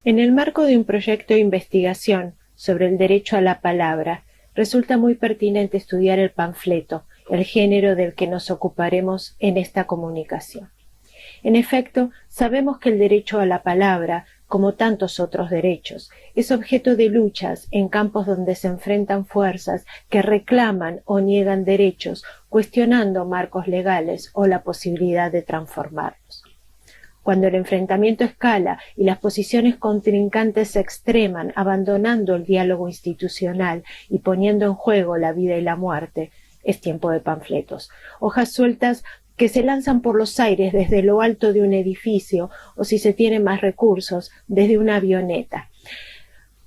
En el marco de un proyecto de investigación sobre el derecho a la palabra, resulta muy pertinente estudiar el panfleto, el género del que nos ocuparemos en esta comunicación. En efecto, sabemos que el derecho a la palabra, como tantos otros derechos, es objeto de luchas en campos donde se enfrentan fuerzas que reclaman o niegan derechos, cuestionando marcos legales o la posibilidad de transformarlos. Cuando el enfrentamiento escala y las posiciones contrincantes se extreman, abandonando el diálogo institucional y poniendo en juego la vida y la muerte, es tiempo de panfletos, hojas sueltas que se lanzan por los aires desde lo alto de un edificio o, si se tiene más recursos, desde una avioneta,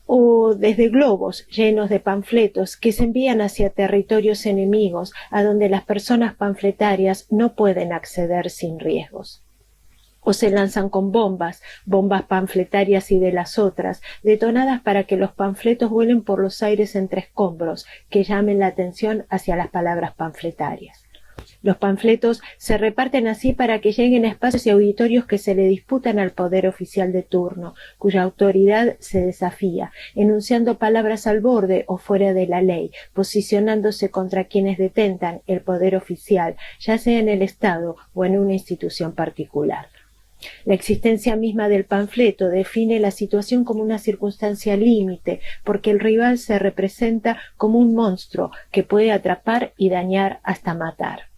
o desde globos llenos de panfletos que se envían hacia territorios enemigos a donde las personas panfletarias no pueden acceder sin riesgos. O se lanzan con bombas panfletarias y de las otras, detonadas para que los panfletos vuelen por los aires entre escombros, que llamen la atención hacia las palabras panfletarias. Los panfletos se reparten así para que lleguen a espacios y auditorios que se le disputan al poder oficial de turno, cuya autoridad se desafía, enunciando palabras al borde o fuera de la ley, posicionándose contra quienes detentan el poder oficial, ya sea en el Estado o en una institución particular. La existencia misma del panfleto define la situación como una circunstancia límite, porque el rival se representa como un monstruo que puede atrapar y dañar hasta matar.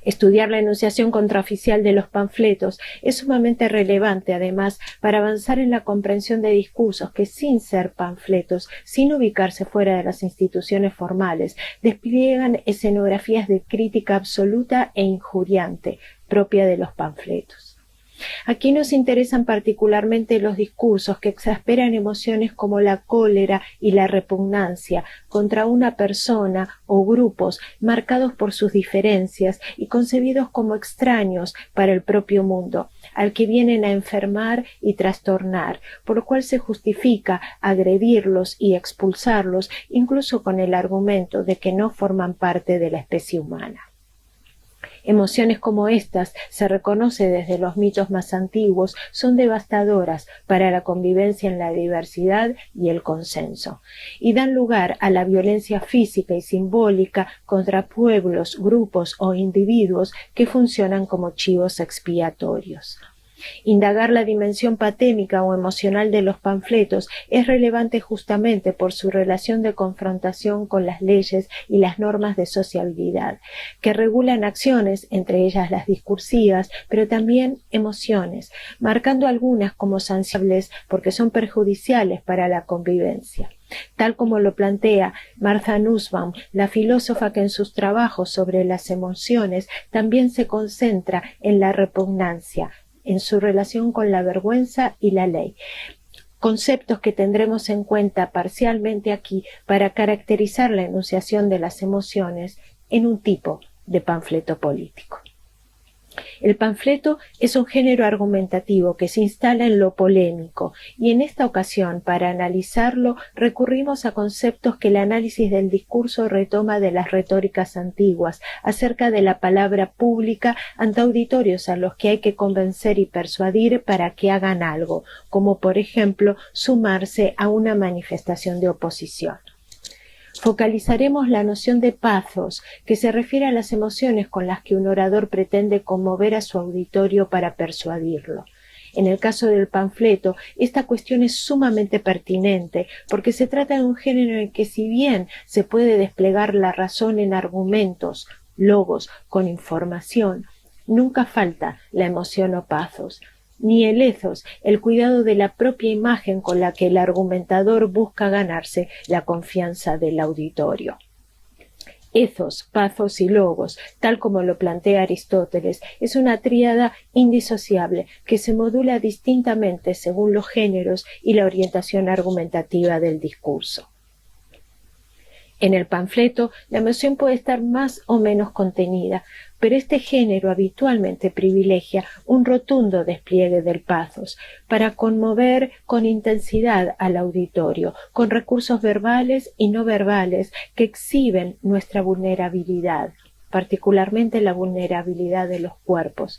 Estudiar la enunciación contraoficial de los panfletos es sumamente relevante, además, para avanzar en la comprensión de discursos que, sin ser panfletos, sin ubicarse fuera de las instituciones formales, despliegan escenografías de crítica absoluta e injuriante, propia de los panfletos. Aquí nos interesan particularmente los discursos que exasperan emociones como la cólera y la repugnancia contra una persona o grupos marcados por sus diferencias y concebidos como extraños para el propio mundo, al que vienen a enfermar y trastornar, por lo cual se justifica agredirlos y expulsarlos, incluso con el argumento de que no forman parte de la especie humana. Emociones como estas, se reconoce desde los mitos más antiguos, son devastadoras para la convivencia en la diversidad y el consenso, y dan lugar a la violencia física y simbólica contra pueblos, grupos o individuos que funcionan como chivos expiatorios. Indagar la dimensión patémica o emocional de los panfletos es relevante justamente por su relación de confrontación con las leyes y las normas de sociabilidad, que regulan acciones, entre ellas las discursivas, pero también emociones, marcando algunas como sancionables porque son perjudiciales para la convivencia. Tal como lo plantea Martha Nussbaum, la filósofa que en sus trabajos sobre las emociones también se concentra en la repugnancia, en su relación con la vergüenza y la ley, conceptos que tendremos en cuenta parcialmente aquí para caracterizar la enunciación de las emociones en un tipo de panfleto político. El panfleto es un género argumentativo que se instala en lo polémico y en esta ocasión, para analizarlo, recurrimos a conceptos que el análisis del discurso retoma de las retóricas antiguas acerca de la palabra pública ante auditorios a los que hay que convencer y persuadir para que hagan algo, como por ejemplo sumarse a una manifestación de oposición. Focalizaremos la noción de pathos, que se refiere a las emociones con las que un orador pretende conmover a su auditorio para persuadirlo. En el caso del panfleto, esta cuestión es sumamente pertinente, porque se trata de un género en que, si bien se puede desplegar la razón en argumentos, logos, con información, nunca falta la emoción o pathos, ni el ethos, el cuidado de la propia imagen con la que el argumentador busca ganarse la confianza del auditorio. Ethos, pathos y logos, tal como lo plantea Aristóteles, es una tríada indisociable que se modula distintamente según los géneros y la orientación argumentativa del discurso. En el panfleto, la emoción puede estar más o menos contenida, pero este género habitualmente privilegia un rotundo despliegue del pathos para conmover con intensidad al auditorio, con recursos verbales y no verbales que exhiben nuestra vulnerabilidad, particularmente la vulnerabilidad de los cuerpos,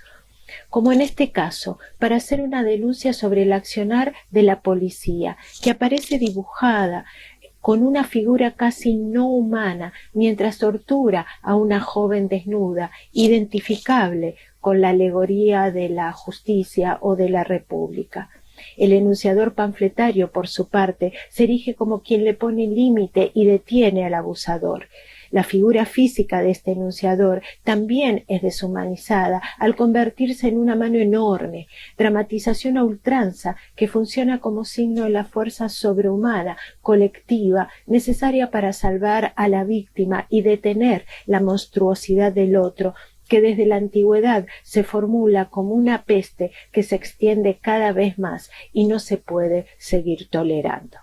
como en este caso, para hacer una denuncia sobre el accionar de la policía, que aparece dibujada con una figura casi no humana mientras tortura a una joven desnuda, identificable con la alegoría de la justicia o de la república. El enunciador panfletario, por su parte, se erige como quien le pone límite y detiene al abusador. La figura física de este enunciador también es deshumanizada al convertirse en una mano enorme, dramatización a ultranza que funciona como signo de la fuerza sobrehumana, colectiva, necesaria para salvar a la víctima y detener la monstruosidad del otro, que desde la antigüedad se formula como una peste que se extiende cada vez más y no se puede seguir tolerando.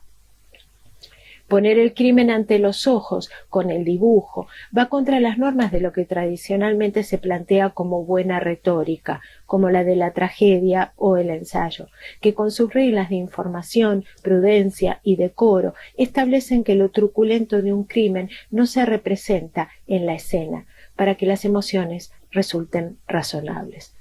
Poner el crimen ante los ojos con el dibujo va contra las normas de lo que tradicionalmente se plantea como buena retórica, como la de la tragedia o el ensayo, que con sus reglas de información, prudencia y decoro establecen que lo truculento de un crimen no se representa en la escena, para que las emociones resulten razonables.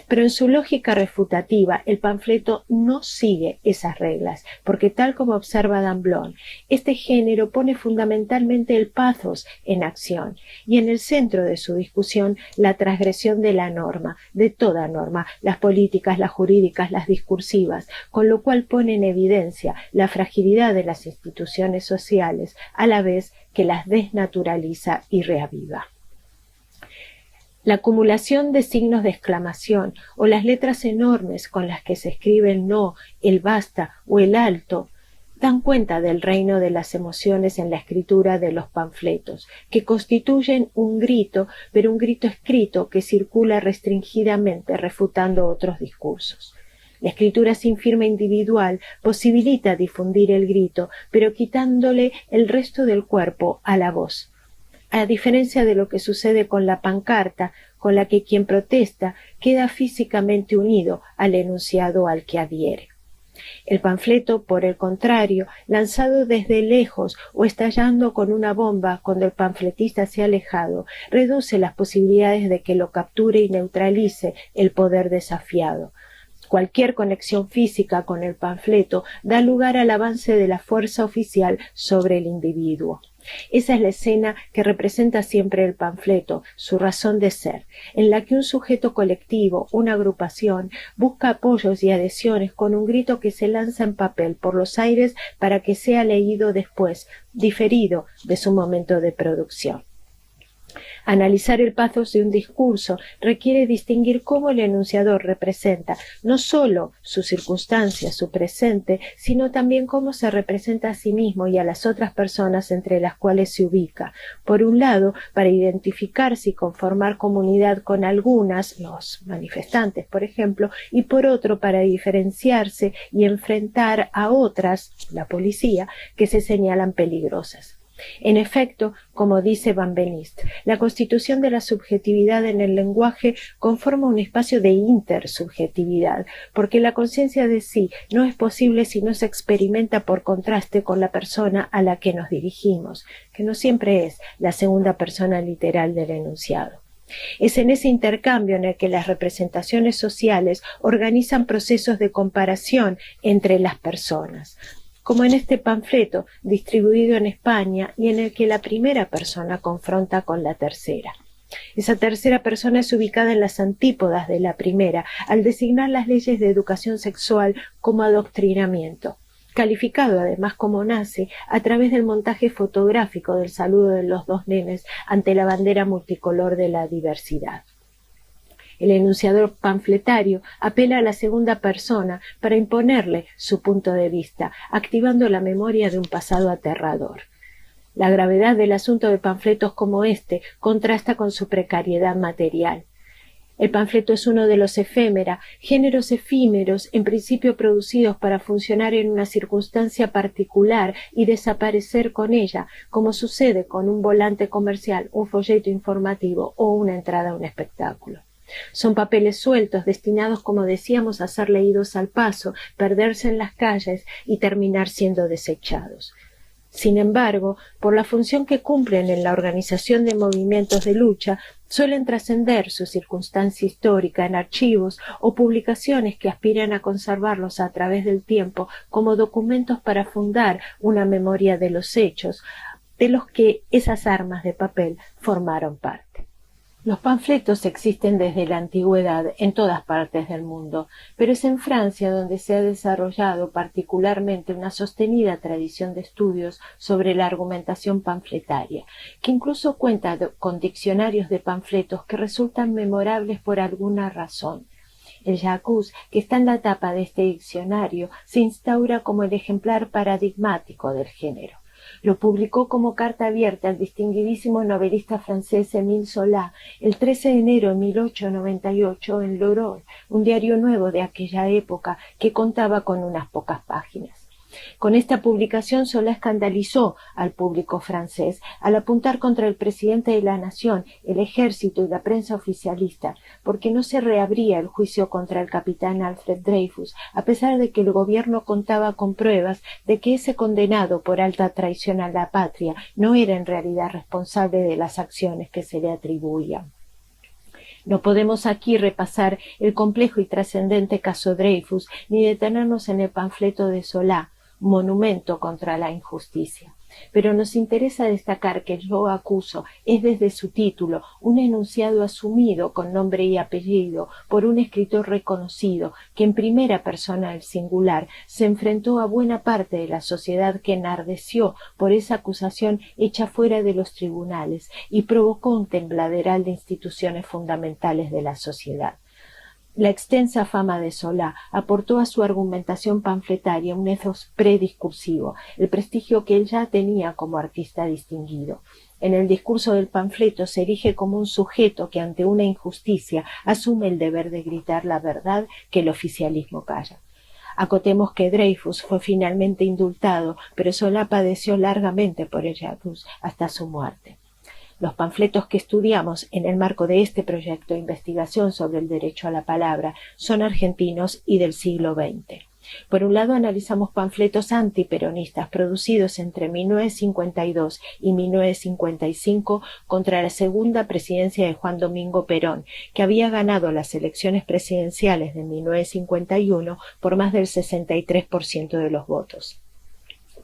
Pero en su lógica refutativa, el panfleto no sigue esas reglas, porque tal como observa Damblón, este género pone fundamentalmente el pathos en acción, y en el centro de su discusión la transgresión de la norma, de toda norma, las políticas, las jurídicas, las discursivas, con lo cual pone en evidencia la fragilidad de las instituciones sociales, a la vez que las desnaturaliza y reaviva. La acumulación de signos de exclamación o las letras enormes con las que se escribe el no, el basta o el alto dan cuenta del reino de las emociones en la escritura de los panfletos, que constituyen un grito, pero un grito escrito que circula restringidamente refutando otros discursos. La escritura sin firma individual posibilita difundir el grito, pero quitándole el resto del cuerpo a la voz. A diferencia de lo que sucede con la pancarta, con la que quien protesta queda físicamente unido al enunciado al que adhiere. El panfleto, por el contrario, lanzado desde lejos o estallando con una bomba cuando el panfletista se ha alejado, reduce las posibilidades de que lo capture y neutralice el poder desafiado. Cualquier conexión física con el panfleto da lugar al avance de la fuerza oficial sobre el individuo. Esa es la escena que representa siempre el panfleto, su razón de ser, en la que un sujeto colectivo, una agrupación, busca apoyos y adhesiones con un grito que se lanza en papel por los aires para que sea leído después, diferido de su momento de producción. Analizar el pathos de un discurso requiere distinguir cómo el enunciador representa no sólo su circunstancia, su presente, sino también cómo se representa a sí mismo y a las otras personas entre las cuales se ubica. Por un lado, para identificarse y conformar comunidad con algunas, los manifestantes, por ejemplo, y por otro, para diferenciarse y enfrentar a otras, la policía, que se señalan peligrosas. En efecto, como dice Van Benist, la constitución de la subjetividad en el lenguaje conforma un espacio de intersubjetividad, porque la conciencia de sí no es posible si no se experimenta por contraste con la persona a la que nos dirigimos, que no siempre es la segunda persona literal del enunciado. Es en ese intercambio en el que las representaciones sociales organizan procesos de comparación entre las personas, como en este panfleto distribuido en España y en el que la primera persona confronta con la tercera. Esa tercera persona es ubicada en las antípodas de la primera, al designar las leyes de educación sexual como adoctrinamiento, calificado además como nazi a través del montaje fotográfico del saludo de los dos nenes ante la bandera multicolor de la diversidad. El enunciador panfletario apela a la segunda persona para imponerle su punto de vista, activando la memoria de un pasado aterrador. La gravedad del asunto de panfletos como este contrasta con su precariedad material. El panfleto es uno de los efémera, géneros efímeros, en principio producidos para funcionar en una circunstancia particular y desaparecer con ella, como sucede con un volante comercial, un folleto informativo o una entrada a un espectáculo. Son papeles sueltos, destinados, como decíamos, a ser leídos al paso, perderse en las calles y terminar siendo desechados. Sin embargo, por la función que cumplen en la organización de movimientos de lucha, suelen trascender su circunstancia histórica en archivos o publicaciones que aspiran a conservarlos a través del tiempo como documentos para fundar una memoria de los hechos de los que esas armas de papel formaron parte. Los panfletos existen desde la antigüedad en todas partes del mundo, pero es en Francia donde se ha desarrollado particularmente una sostenida tradición de estudios sobre la argumentación panfletaria, que incluso cuenta con diccionarios de panfletos que resultan memorables por alguna razón. El J'accuse, que está en la tapa de este diccionario, se instaura como el ejemplar paradigmático del género. Lo publicó como carta abierta el distinguidísimo novelista francés Émile Zola el 13 de enero de 1898 en L'Aurore, un diario nuevo de aquella época que contaba con unas pocas páginas. Con esta publicación Zola escandalizó al público francés al apuntar contra el presidente de la nación, el ejército y la prensa oficialista, porque no se reabría el juicio contra el capitán Alfred Dreyfus, a pesar de que el gobierno contaba con pruebas de que ese condenado por alta traición a la patria no era en realidad responsable de las acciones que se le atribuían. No podemos aquí repasar el complejo y trascendente caso Dreyfus, ni detenernos en el panfleto de Zola, Monumento contra la injusticia. Pero nos interesa destacar que el Yo acuso es desde su título un enunciado asumido con nombre y apellido por un escritor reconocido que en primera persona del singular se enfrentó a buena parte de la sociedad que enardeció por esa acusación hecha fuera de los tribunales y provocó un tembladeral de instituciones fundamentales de la sociedad. La extensa fama de Zola aportó a su argumentación panfletaria un ethos prediscursivo, el prestigio que él ya tenía como artista distinguido. En el discurso del panfleto se erige como un sujeto que ante una injusticia asume el deber de gritar la verdad que el oficialismo calla. Acotemos que Dreyfus fue finalmente indultado, pero Zola padeció largamente por el J'accuse hasta su muerte. Los panfletos que estudiamos en el marco de este proyecto de investigación sobre el derecho a la palabra son argentinos y del siglo XX. Por un lado, analizamos panfletos antiperonistas producidos entre 1952 y 1955 contra la segunda presidencia de Juan Domingo Perón, que había ganado las elecciones presidenciales de 1951 por más del 63% de los votos.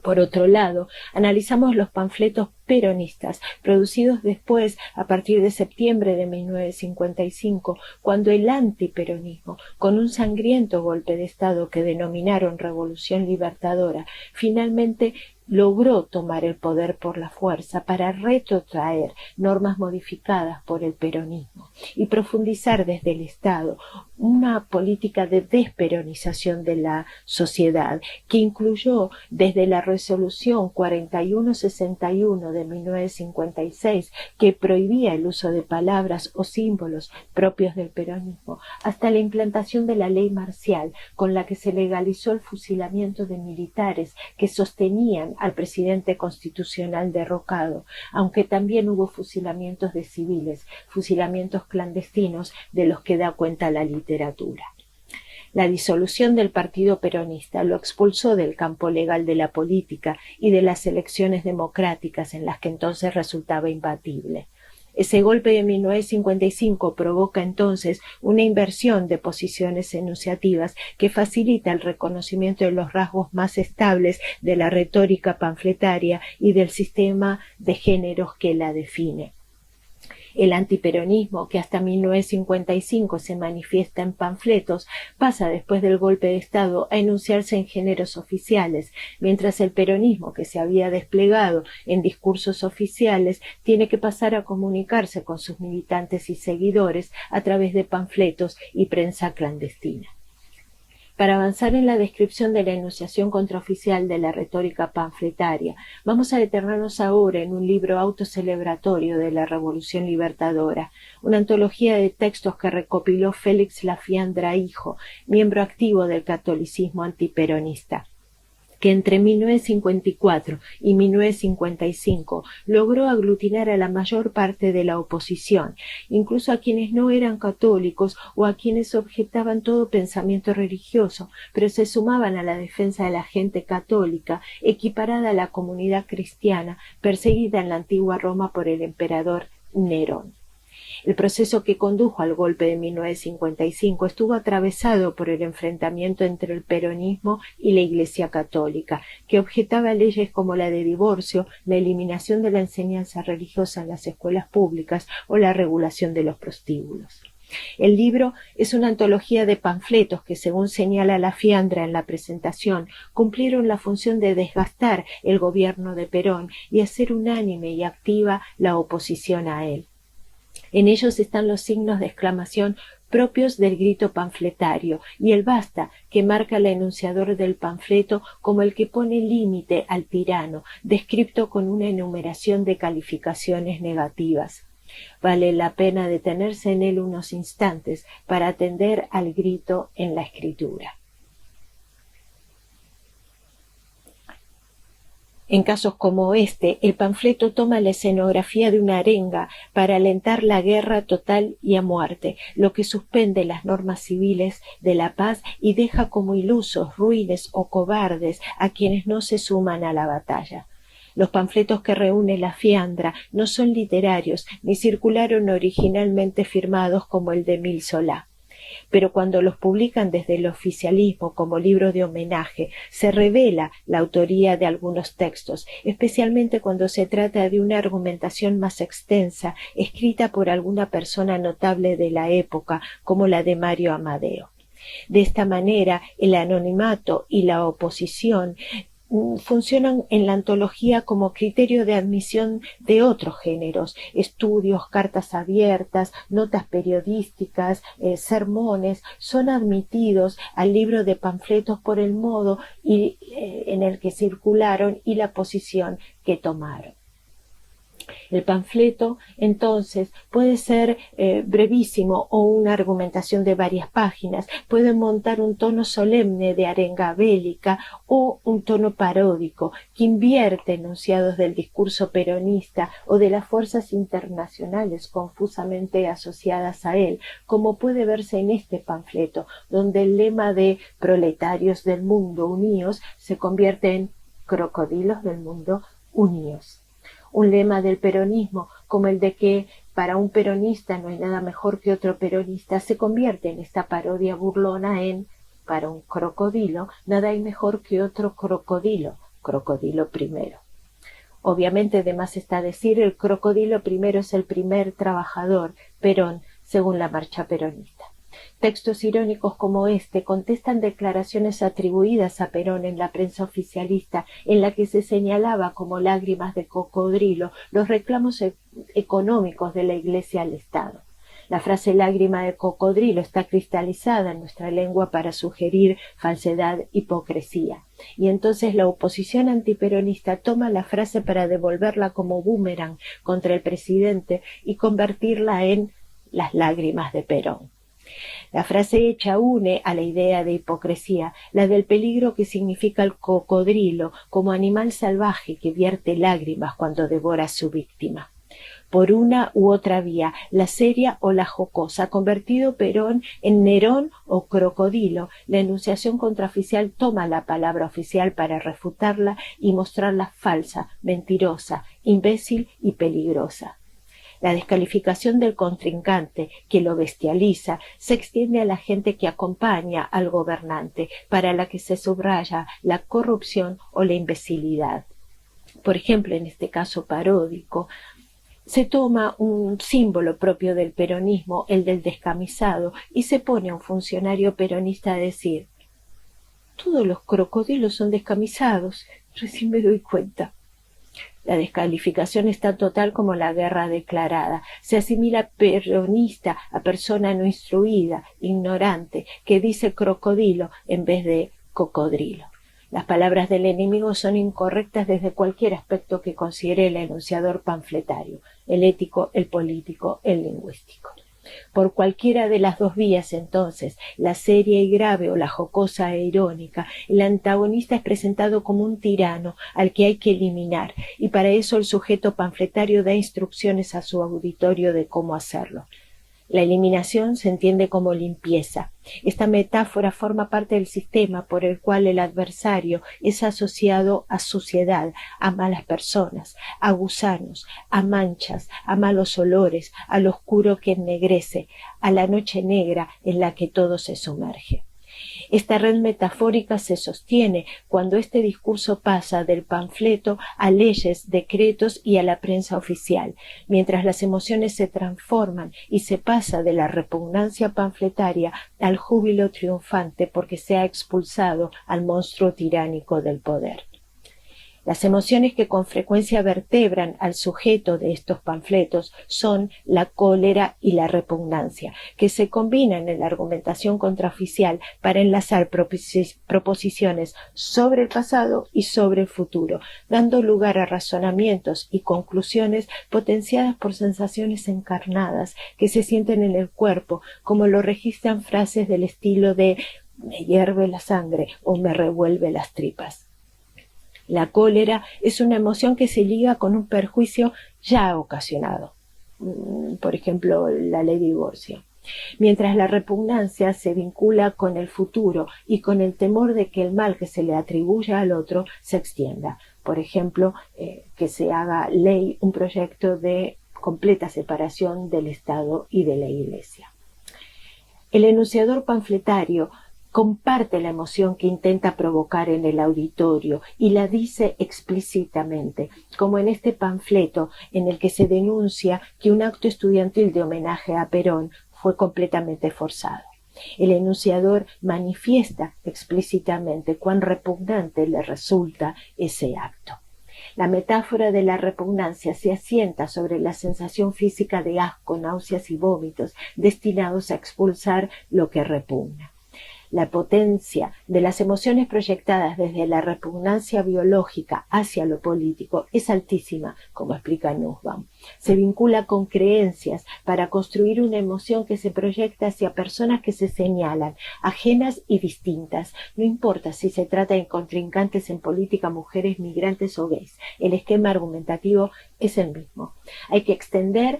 Por otro lado, analizamos los panfletos peronistas, producidos después, a partir de septiembre de 1955, cuando el antiperonismo, con un sangriento golpe de Estado que denominaron Revolución Libertadora, finalmente logró tomar el poder por la fuerza para retrotraer normas modificadas por el peronismo y profundizar desde el Estado una política de desperonización de la sociedad que incluyó desde la resolución 4161 de 1956 que prohibía el uso de palabras o símbolos propios del peronismo hasta la implantación de la ley marcial con la que se legalizó el fusilamiento de militares que sostenían al presidente constitucional derrocado, aunque también hubo fusilamientos de civiles, fusilamientos clandestinos de los que da cuenta la literatura. La disolución del partido peronista lo expulsó del campo legal de la política y de las elecciones democráticas en las que entonces resultaba imbatible. Ese golpe de 1955 provoca entonces una inversión de posiciones enunciativas que facilita el reconocimiento de los rasgos más estables de la retórica panfletaria y del sistema de géneros que la define. El antiperonismo, que hasta 1955 se manifiesta en panfletos, pasa después del golpe de Estado a enunciarse en géneros oficiales, mientras el peronismo, que se había desplegado en discursos oficiales, tiene que pasar a comunicarse con sus militantes y seguidores a través de panfletos y prensa clandestina. Para avanzar en la descripción de la enunciación contraoficial de la retórica panfletaria, vamos a detenernos ahora en un libro autocelebratorio de la Revolución Libertadora, una antología de textos que recopiló Félix Lafiandra Hijo, miembro activo del catolicismo antiperonista, que entre 1954 y 1955 logró aglutinar a la mayor parte de la oposición, incluso a quienes no eran católicos o a quienes objetaban todo pensamiento religioso, pero se sumaban a la defensa de la gente católica, equiparada a la comunidad cristiana perseguida en la antigua Roma por el emperador Nerón. El proceso que condujo al golpe de 1955 estuvo atravesado por el enfrentamiento entre el peronismo y la Iglesia Católica, que objetaba leyes como la de divorcio, la eliminación de la enseñanza religiosa en las escuelas públicas o la regulación de los prostíbulos. El libro es una antología de panfletos que, según señala Lafiandra en la presentación, cumplieron la función de desgastar el gobierno de Perón y hacer unánime y activa la oposición a él. En ellos están los signos de exclamación propios del grito panfletario y el basta que marca el enunciador del panfleto como el que pone límite al tirano, descrito con una enumeración de calificaciones negativas. Vale la pena detenerse en él unos instantes para atender al grito en la escritura. En casos como este, el panfleto toma la escenografía de una arenga para alentar la guerra total y a muerte, lo que suspende las normas civiles de la paz y deja como ilusos, ruines o cobardes a quienes no se suman a la batalla. Los panfletos que reúne Lafiandra no son literarios ni circularon originalmente firmados como el de Emile Zola. Pero cuando los publican desde el oficialismo como libro de homenaje, se revela la autoría de algunos textos, especialmente cuando se trata de una argumentación más extensa, escrita por alguna persona notable de la época, como la de Mario Amadeo. De esta manera, el anonimato y la oposición funcionan en la antología como criterio de admisión de otros géneros, estudios, cartas abiertas, notas periodísticas, sermones, son admitidos al libro de panfletos por el modo en el que circularon y la posición que tomaron. El panfleto, entonces, puede ser brevísimo o una argumentación de varias páginas, puede montar un tono solemne de arenga bélica o un tono paródico que invierte enunciados del discurso peronista o de las fuerzas internacionales confusamente asociadas a él, como puede verse en este panfleto, donde el lema de proletarios del mundo unidos se convierte en crocodilos del mundo unidos. Un lema del peronismo, como el de que para un peronista no hay nada mejor que otro peronista, se convierte en esta parodia burlona en para un crocodilo nada hay mejor que otro crocodilo, crocodilo primero. Obviamente, de más está decir, el crocodilo primero es el primer trabajador, Perón, según la marcha peronista. Textos irónicos como este contestan declaraciones atribuidas a Perón en la prensa oficialista, en la que se señalaba como lágrimas de cocodrilo los reclamos económicos de la Iglesia al Estado. La frase lágrima de cocodrilo está cristalizada en nuestra lengua para sugerir falsedad, hipocresía. Y entonces la oposición antiperonista toma la frase para devolverla como boomerang contra el presidente y convertirla en las lágrimas de Perón. La frase hecha une a la idea de hipocresía, la del peligro que significa el cocodrilo como animal salvaje que vierte lágrimas cuando devora a su víctima. Por una u otra vía, la seria o la jocosa, convertido Perón en Nerón o crocodilo, la enunciación contraoficial toma la palabra oficial para refutarla y mostrarla falsa, mentirosa, imbécil y peligrosa. La descalificación del contrincante, que lo bestializa, se extiende a la gente que acompaña al gobernante, para la que se subraya la corrupción o la imbecilidad. Por ejemplo, en este caso paródico, se toma un símbolo propio del peronismo, el del descamisado, y se pone a un funcionario peronista a decir: «Todos los crocodilos son descamisados, recién me doy cuenta». La descalificación es tan total como la guerra declarada. Se asimila peronista a persona no instruida, ignorante, que dice crocodilo en vez de cocodrilo. Las palabras del enemigo son incorrectas desde cualquier aspecto que considere el enunciador panfletario, el ético, el político, el lingüístico. Por cualquiera de las dos vías, entonces, la seria y grave o la jocosa e irónica, el antagonista es presentado como un tirano al que hay que eliminar, y para eso el sujeto panfletario da instrucciones a su auditorio de cómo hacerlo. La eliminación se entiende como limpieza. Esta metáfora forma parte del sistema por el cual el adversario es asociado a suciedad, a malas personas, a gusanos, a manchas, a malos olores, al oscuro que ennegrece, a la noche negra en la que todo se sumerge. Esta red metafórica se sostiene cuando este discurso pasa del panfleto a leyes, decretos y a la prensa oficial, mientras las emociones se transforman y se pasa de la repugnancia panfletaria al júbilo triunfante porque se ha expulsado al monstruo tiránico del poder. Las emociones que con frecuencia vertebran al sujeto de estos panfletos son la cólera y la repugnancia, que se combinan en la argumentación contraoficial para enlazar proposiciones sobre el pasado y sobre el futuro, dando lugar a razonamientos y conclusiones potenciadas por sensaciones encarnadas que se sienten en el cuerpo, como lo registran frases del estilo de «me hierve la sangre» o «me revuelve las tripas». La cólera es una emoción que se liga con un perjuicio ya ocasionado, por ejemplo, la ley de divorcio, mientras la repugnancia se vincula con el futuro y con el temor de que el mal que se le atribuya al otro se extienda, por ejemplo, que se haga ley un proyecto de completa separación del Estado y de la Iglesia. El enunciador panfletario comparte la emoción que intenta provocar en el auditorio y la dice explícitamente, como en este panfleto en el que se denuncia que un acto estudiantil de homenaje a Perón fue completamente forzado. El enunciador manifiesta explícitamente cuán repugnante le resulta ese acto. La metáfora de la repugnancia se asienta sobre la sensación física de asco, náuseas y vómitos destinados a expulsar lo que repugna. La potencia de las emociones proyectadas desde la repugnancia biológica hacia lo político es altísima, como explica Nussbaum. Se vincula con creencias para construir una emoción que se proyecta hacia personas que se señalan, ajenas y distintas. No importa si se trata de contrincantes en política, mujeres, migrantes o gays. El esquema argumentativo es el mismo. Hay que extender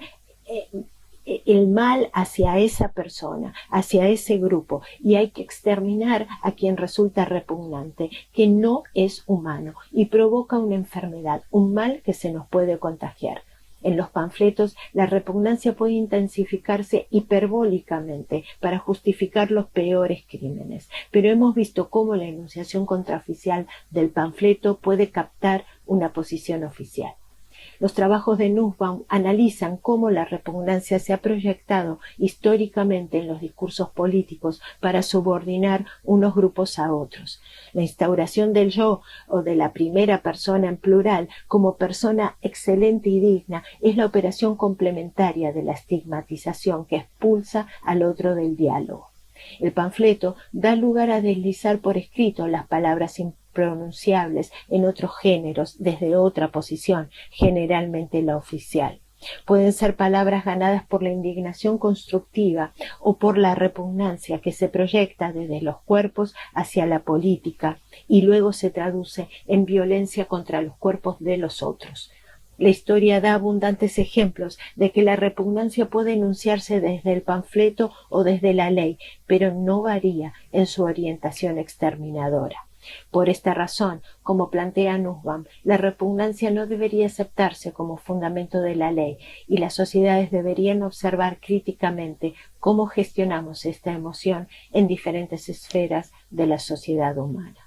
el mal hacia esa persona, hacia ese grupo, y hay que exterminar a quien resulta repugnante, que no es humano y provoca una enfermedad, un mal que se nos puede contagiar. En los panfletos, la repugnancia puede intensificarse hiperbólicamente para justificar los peores crímenes, pero hemos visto cómo la enunciación contraoficial del panfleto puede captar una posición oficial. Los trabajos de Nussbaum analizan cómo la repugnancia se ha proyectado históricamente en los discursos políticos para subordinar unos grupos a otros. La instauración del yo o de la primera persona en plural como persona excelente y digna es la operación complementaria de la estigmatización que expulsa al otro del diálogo. El panfleto da lugar a deslizar por escrito las palabras impronunciables en otros géneros desde otra posición, generalmente la oficial. Pueden ser palabras ganadas por la indignación constructiva o por la repugnancia que se proyecta desde los cuerpos hacia la política y luego se traduce en violencia contra los cuerpos de los otros. La historia da abundantes ejemplos de que la repugnancia puede enunciarse desde el panfleto o desde la ley, pero no varía en su orientación exterminadora. Por esta razón, como plantea Nussbaum, la repugnancia no debería aceptarse como fundamento de la ley y las sociedades deberían observar críticamente cómo gestionamos esta emoción en diferentes esferas de la sociedad humana.